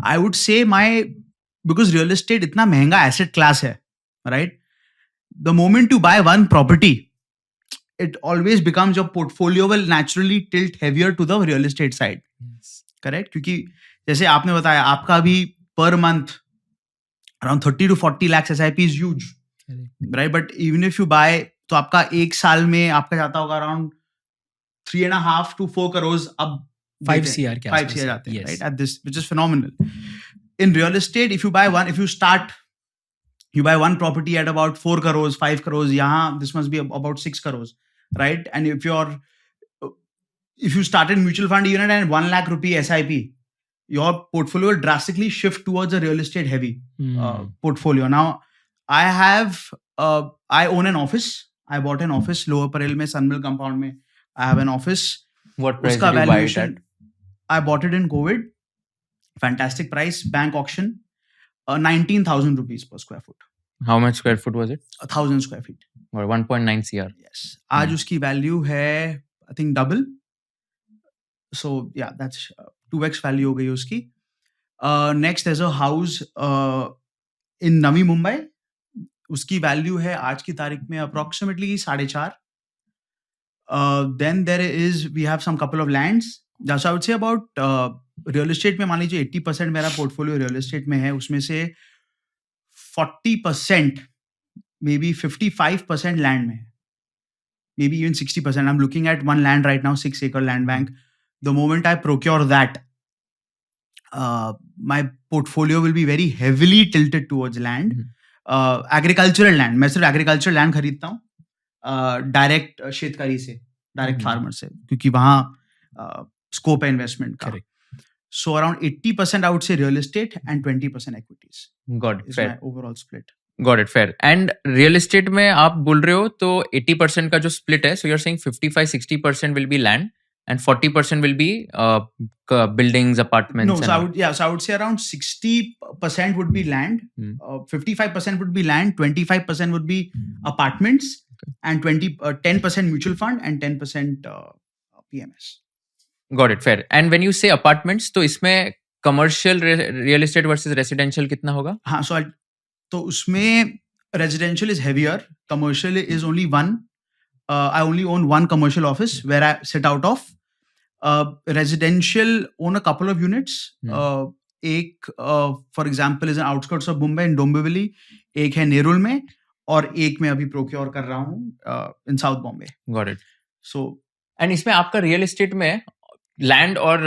आई would से because real estate इतना महंगा एसेट क्लास है, right? The moment you by one property, it always becomes your portfolio will naturally tilt heavier to the real estate side. Yes. Correct? क्योंकि जैसे आपने बताया आपका अभी per month around 30 to 40 lakhs SIP is huge, right? But even if you buy, तो आपका एक साल में आपका जाता होगा around 3.5 to 4 crores अब 5 CR के 5 आसपास, CR जाते हैं, yes. right? At this, which is phenomenal. In real estate, if you buy one property at about 4 crores, 5 crores, यहाँ this must be about 6 crores. Right? And if you started mutual fund unit and 1 lakh rupee SIP, your portfolio will drastically shift towards a real estate heavy portfolio. Now, I own an office. I bought an office Lower Parel mein, Sunmill compound mein. I have an office. What price Uska did you buy it valuation, at? I bought it in COVID. Fantastic price, bank auction. 19,000 rupees per square foot. How much square foot was it? 1,000 square feet. Or 1.9 CR. Yes. आज उसकी value है I think double, सो या that's 2x value हो गई उसकी. Next is a house in Navi Mumbai, उसकी value है आज की तारीख में approximately 4.5. Then there is we have some couple of lands. जैसा I would say about real estate में मान लीजिए 80% मेरा पोर्टफोलियो रियल एस्टेट में है, उसमें से 40% मे बी 55% लैंड में है, maybe even 60%. I'm looking at one land right now, 6 acre land bank. The moment I procure that, my portfolio will be very heavily tilted towards land. Agricultural land. मैं सिर्फ agricultural land खरीदता हूँ, direct शेतकारी से, direct farmer से, क्योंकि वहाँ scope है investment का. So around 80% I would say real estate and 20% equities. Got it. Is Fair. my overall split. Got it. Fair. And real estate में आप बोल रहे हो तो 80% का जो split है, so you're saying 55-60% will be land and 40% will be buildings, apartments. No, so I would say around 60% would be land, 55% would be land, 25% would be apartments, and 10% mutual fund and 10% PMS. Got it. Fair. And when you say apartments, तो इसमें commercial real estate versus residential कितना होगा? हाँ, तो उसमें residential is heavier, commercial is only one. I only own one commercial office where I sit out of. Residential own a couple of units. एक for example is an outskirts of Mumbai in Dombivli, एक है नेरुल में, और एक मैं अभी procure कर रहा हूँ in South Bombay. Got it. So and इसमें आपका real estate में land और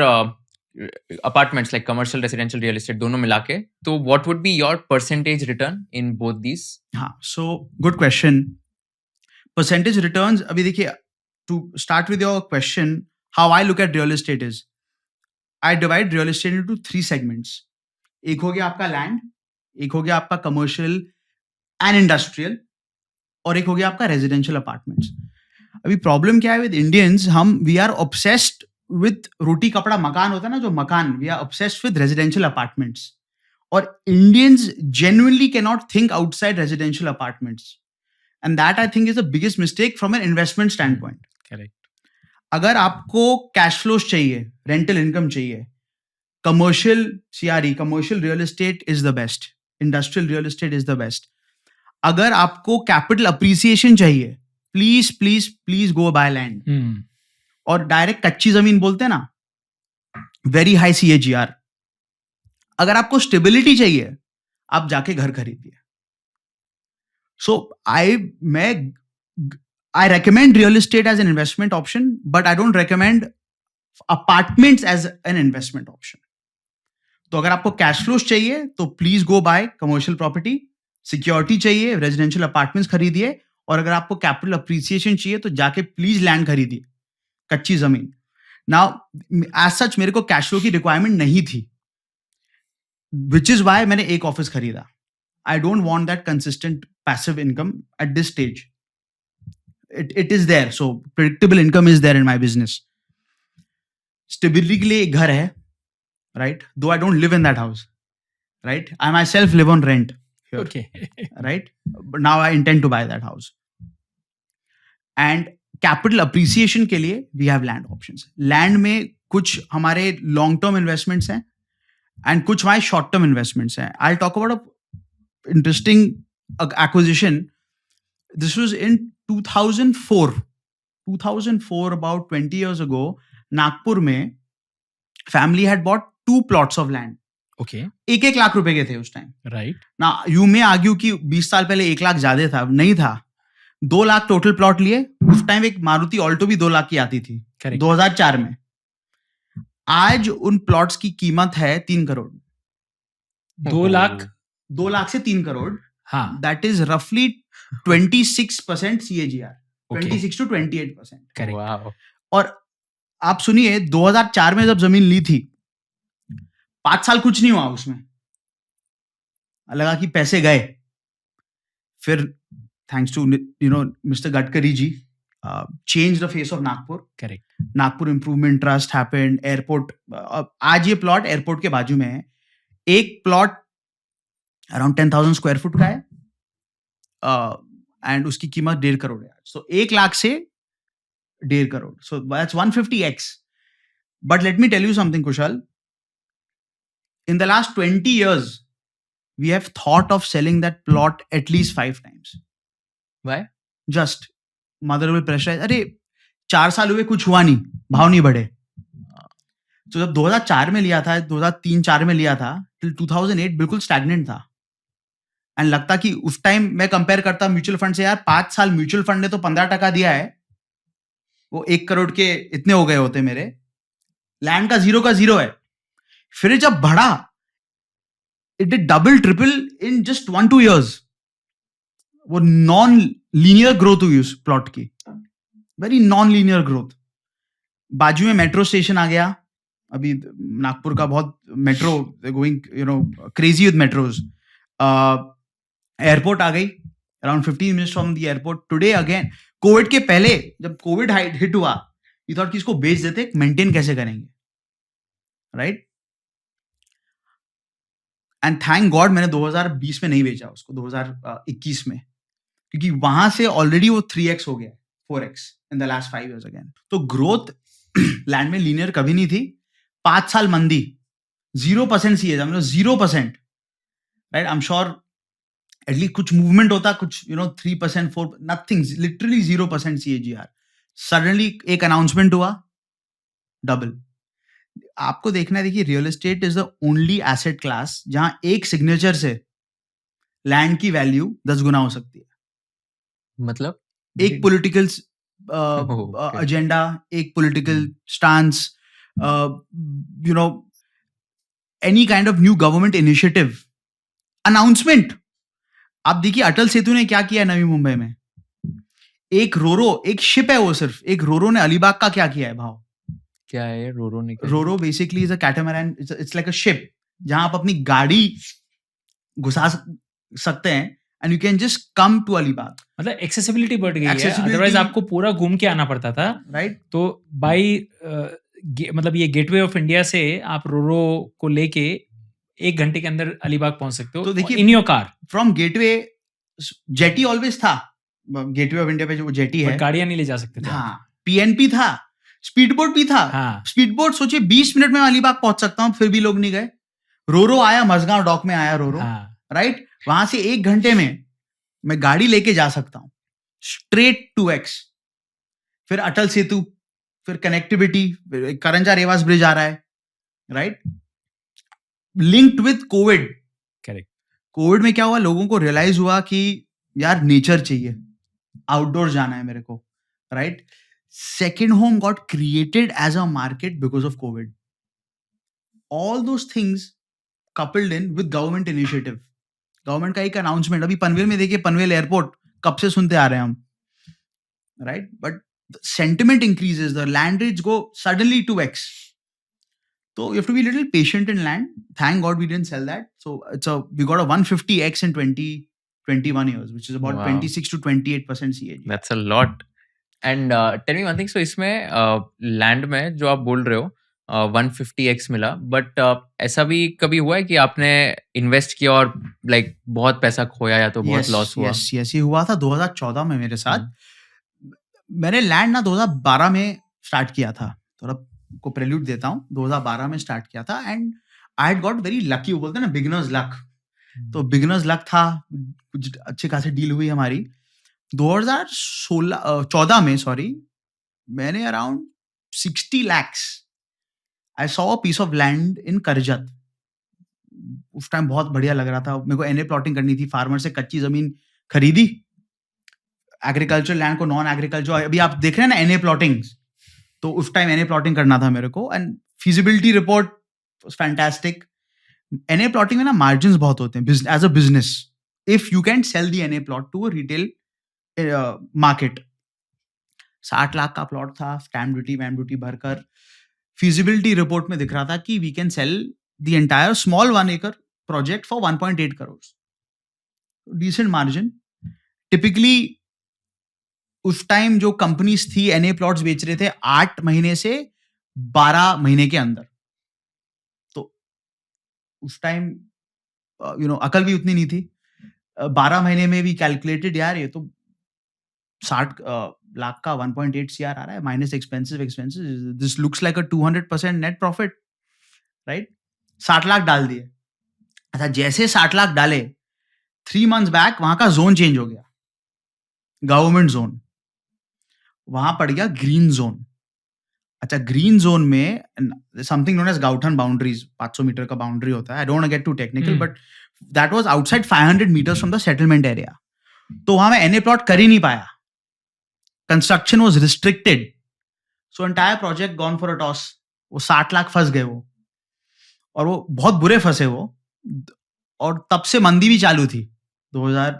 apartments like commercial, residential, real estate दोनों मिला के, तो what would be your percentage return in both these? हाँ, so good question. Percentage returns, अभी देखिए, to start with your question, how I look at real estate is, I divide real estate into 3 segments. एक हो गया आपका land, एक हो गया आपका commercial and industrial, और एक हो गया आपका residential apartments. अभी problem क्या है with Indians, we are obsessed with रोटी कपड़ा मकान होता है ना, जो मकान, we are obsessed with residential apartments. और Indians genuinely cannot think outside residential apartments. And that I think is the biggest mistake from an investment standpoint. Correct. अगर आपको cash flows चाहिए, rental income चाहिए, commercial CRE, commercial real estate is the best. Industrial real estate is the best. अगर आपको capital appreciation चाहिए, please go buy land. और direct कच्ची जमीन बोलते हैं ना, वेरी हाई CAGR. अगर आपको स्टेबिलिटी चाहिए, आप जाके घर खरीदिए. सो आई recommend real estate as an investment option, but I don't recommend apartments as an investment option. तो अगर आपको कैश फ्लोज चाहिए तो please go bye commercial property. Security चाहिए, रेजिडेंशियल अपार्टमेंट्स खरीदिए. और अगर आपको कैपिटल अप्रिसिएशन चाहिए तो जाके प्लीज लैंड खरीदिए, कच्ची जमीन. नाउ एज सच मेरे को कैश फ्लो की रिक्वायरमेंट नहीं थी, विच इज वाई मैंने एक ऑफिस खरीदा. I don't want that consistent passive income at this stage. It is there, so predictable income is there in my business. Stability के लिए एक घर है, right, though I don't live in that house, right, I myself live on rent, right, but now I intend to buy that house. And capital appreciation के लिए we have land options. Land में कुछ हमारे long term investments हैं and कुछ हमारे short term investments हैं. I talk about a interesting acquisition. This was in 2004. 2004, about 20 years ago, Nagpur में family had bought 2 plots of land. Okay. 1-1 lakh रुपए के थे उस टाइम. Right. ना यू में आर्ग्यू कि 20 साल पहले 1 लाख ज्यादा था, नहीं था. 2 लाख टोटल प्लॉट लिए. उस टाइम एक मारुति ऑल्टो भी 2 लाख की आती थी. Correct. 2004 में. आज उन प्लॉट्स की कीमत है 3 करोड़. 2 लाख 2 लाख से 3 करोड़. हाँ. That is roughly 26% CAGR. Okay. 26 to 28%. Correct. Wow. और आप सुनिए 2004 में जब जमीन ली थी 5 साल कुछ नहीं हुआ उसमें. लगा कि पैसे गए. फिर thanks to mister Gadkari ji change the face of Nagpur. Correct. Nagpur improvement trust happened. Airport. आज ये प्लॉट एयरपोर्ट के बाजू में है. एक प्लॉट अराउंड 10,000 स्क्वायर फुट का है एंड उसकी कीमत 1.5 करोड़ है. सो 1 लाख से 1.5 crore. So that's 150x. But let me tell you something crucial. In the last 20 years, we have thought of selling that plot at least 5 times. Why? Just mother will pressurize. अरे 4 साल हुए कुछ हुआ नहीं, भाव नहीं बढ़े. तो जब 2004 में लिया था, 2003-4 में लिया था, till 2008 बिल्कुल स्टैग्नेंट था. एंड लगता कि उस टाइम मैं कंपेयर करता म्यूचुअल फंड से, यार 5 साल म्यूचुअल फंड ने तो 15% दिया है, वो 1 करोड़ के इतने हो गए होते मेरे. लैंड का 0 है. फिर जब बढ़ा, it did double triple in just 1-2 years. वो नॉन लीनियर ग्रोथ हुई उस प्लॉट की, वेरी नॉन लीनियर ग्रोथ. बाजू में मेट्रो स्टेशन आ गया. अभी नागपुर का बहुत metro going crazy with metros. Airport आ गई around 15 minutes from the airport. Today again, Covid के पहले जब कोविड हिट हुआ, ये थॉट कि इसको बेच देते, मेंटेन कैसे करेंगे, राइट? एंड थैंक गॉड मैंने 2020 में नहीं बेचा उसको, 2021 में, क्योंकि वहां से ऑलरेडी वो 3x हो गया, 4x in the last 5 years again. तो ग्रोथ लैंड में लीनियर कभी नहीं थी. 5 साल मंदी, 0% CAGR, मतलब 0%, right? I am sure at least कुछ मूवमेंट होता, कुछ 3%, 4%, नथिंग, लिटरली 0% CAGR. सडनली एक अनाउंसमेंट हुआ, डबल. आपको देखना है, देखिए, real estate is the only asset class जहां एक सिग्नेचर से लैंड की वैल्यू 10 गुना हो सकती है. मतलब एक पॉलिटिकल okay. एजेंडा, एक political stance, any kind of new government initiative, announcement. आप देखिए अटल सेतु ने क्या किया है नवी मुंबई में. एक रोरो, एक शिप है वो, सिर्फ एक रोरो ने अलीबाग का क्या किया है भाव. क्या है रोरो ने? RoRo basically is a catamaran. It's like a ship जहां आप अपनी गाड़ी घुसा सकते हैं and you can just come to Alibag. मतलब एक्सेसिबिलिटी बढ़ गई है. Accessibility- अदरवाइज आपको पूरा घूम के आना पड़ता था, राइट? तो बाई मतलब ये गेटवे ऑफ इंडिया से आप रोरो को लेके 1 घंटे के अंदर अलीबाग पहुंच सकते हो, तो देखिए, in your car. From gateway, jetty always था. गेटवे ऑफ इंडिया पे जो जेटी है, गाड़ियां नहीं ले जा सकते थे. हाँ, पीएनपी था, स्पीड बोट भी था. हाँ. स्पीड बोट सोचिए 20 मिनट में अलीबाग पहुंच सकता हूं, फिर भी लोग नहीं गए. रोरो आया, मझगांव डॉक में आया रोरो, हाँ. राइट? वहां से 1 घंटे में मैं गाड़ी लेके जा सकता हूं, स्ट्रेट 2x. फिर अटल सेतु, फिर कनेक्टिविटी, करंजा रेवास ब्रिज आ रहा है, right? Linked with Covid. Correct. Covid में क्या हुआ, लोगों को रियलाइज हुआ कि यार नेचर चाहिए, आउटडोर जाना है मेरे को, right? Second home got created as a market because of COVID. All those things coupled in with government initiative. Government का एक announcement, अभी पनवेल में देखिए, पनवेल एयरपोर्ट कब से सुनते आ रहे हैं हम, right? But the sentiment increases, the land rates go suddenly 2x. So you have to be a little patient in land. Thank God we didn't sell that. So we got a 150x in 21 years, which is about Wow. 26 to 28% CAGR. That's a lot. And tell me one thing. So इसमें land में जो आप बोल रहे हो 150x मिला, but ऐसा भी कभी हुआ है कि आपने इन्वेस्ट किया और लाइक बहुत पैसा खोया या तो बहुत लॉस हुआ? यस, ये हुआ था 2014 में मेरे साथ. मैंने लैंड ना 2012 में स्टार्ट किया था. थोड़ा को प्रेल्यूड देता हूँ. 2012 में स्टार्ट किया था and I had got very lucky, वो बोलते हैं ना बिगिनर्स लक, तो बिगिनर्स लक था, कुछ अच्छी खासी डील हुई हमारी 2014 में, सॉरी, मैंने around 60 lakhs I saw a piece of land in Karjat. उस टाइम बहुत बढ़िया लग रहा था मेरे को, एनए प्लॉटिंग करनी थी, फार्मर से कच्ची जमीन खरीदी, एग्रीकल्चर लैंड को नॉन एग्रीकल्चर, अभी आप देख रहे हैं ना एनए प्लॉटिंग, तो उस टाइम एनए प्लॉटिंग करना था मेरे को, and feasibility report was fantastic. NA plotting में ना मार्जिन बहुत होते हैं as a business, if you can sell the NA plot to a retail market. 60 lakh का प्लॉट था, स्टैम्प ड्यूटी वैम्प ड्यूटी भरकर, फिजिबिलिटी रिपोर्ट में दिख रहा था कि we can sell the entire small 1 acre project for 1.8 crores, decent margin. Typically उस टाइम जो कंपनीज थी एनए प्लॉट्स बेच रहे थे 8 महीने से 12 महीने के अंदर, तो उस टाइम अकल भी उतनी नहीं थी, 12 महीने में भी कैलकुलेटेड यार ये तो 60 लाख का 1.8 CR आ रहा है minus expenses, this looks like a 200% net profit, right. 60 lakh डाल दिए। अच्छा, जैसे 60 लाख डाले 3 months बैक वहां का जोन चेंज हो गया, गवर्नमेंट जोन, वहां पड़ गया ग्रीन जोन। अच्छा, ग्रीन जोन में something known as gaothan boundaries, 500 meter का बाउंड्री होता है, I don't get too technical, but that was outside 500 meters from the settlement area, तो वहां मैं एनए प्लॉट कर ही नहीं पाया, construction was restricted, so entire project gone for a toss. वो 60 लाख फंस गए वो, और वो बहुत बुरे फंसे वो, और तब से मंदी भी चालू थी 2000,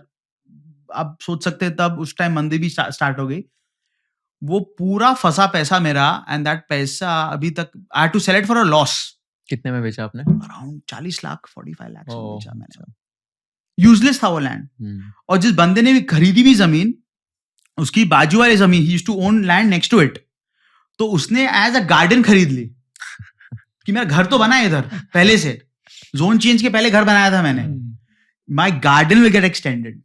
आप सोच सकते हैं तब उस टाइम मंदी भी स्टार्ट हो गई, वो पूरा फंसा पैसा मेरा, एंड दैट पैसा अभी तक I had to sell it for a loss. कितने में बेचा आपने? अराउंड 40 लाख 45 लाख में ओह, बेचा मैंने। अच्छा। यूजलेस था वो लैंड, और जिस बंदे ने भी खरीदी भी जमीन, उसकी बाजू वाली जमीन, he used to own land next to it, तो उसने एज अ गार्डन खरीद ली कि मेरा घर तो बना है इधर पहले से, जोन चेंज के पहले घर बनाया था मैंने, my garden will get extended.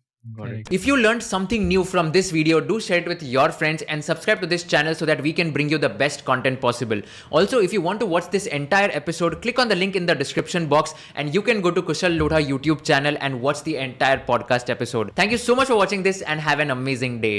If you learned something new from this video, do share it with your friends and subscribe to this channel so that we can bring you the best content possible. Also, if you want to watch this entire episode, click on the link in the description box and you can go to Kushal Lodha YouTube channel and watch the entire podcast episode. Thank you so much for watching this and have an amazing day.